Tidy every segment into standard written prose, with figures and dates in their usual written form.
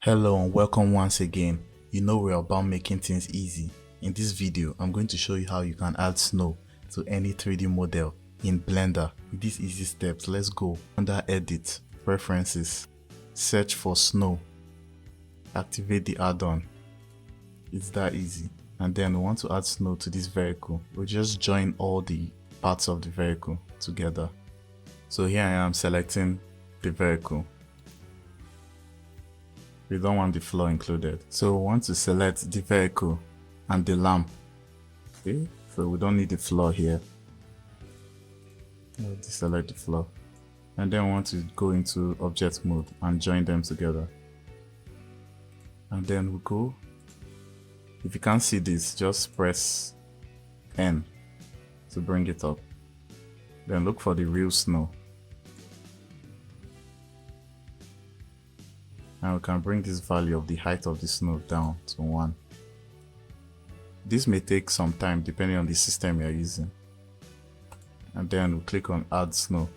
Hello and welcome once again. You know we're about making things easy. In this video, I'm going to show you how you can add snow to any 3D model in Blender. With these easy steps, let's go. Under Edit, Preferences, search for snow, activate the add-on. It's that easy. And then we want to add snow to this vehicle. We'll just join all the parts of the vehicle together. So here I am selecting the vehicle. We don't want the floor included. So we want to select the vehicle and the lamp. Okay, so we don't need the floor here. We'll deselect the floor. And then we want to go into object mode and join them together. And then we go. If you can't see this, just press N to bring it up. Then look for the real snow. And we can bring this value of the height of the snow down to 1. This may take some time depending on the system you're using. And then we'll click on add snow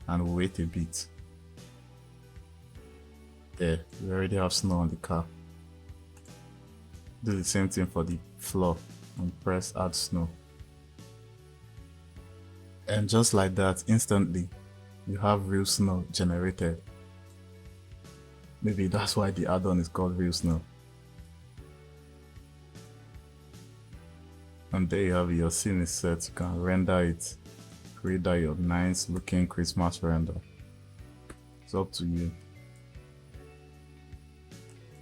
and we'll wait a bit. There, we already have snow on the car. Do the same thing for the floor and press add snow. And just like that, instantly, you have real snow generated. Maybe that's why the add-on is called real snow. And there you have it, your scene is set. You can render it, create that your nice looking Christmas render. It's up to you.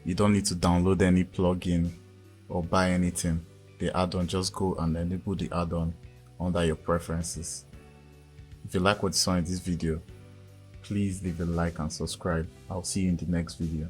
You don't need to download any plugin or buy anything. The add-on, just go and enable the add-on under your preferences. If you like what you saw in this video, please leave a like and subscribe. I'll see you in the next video.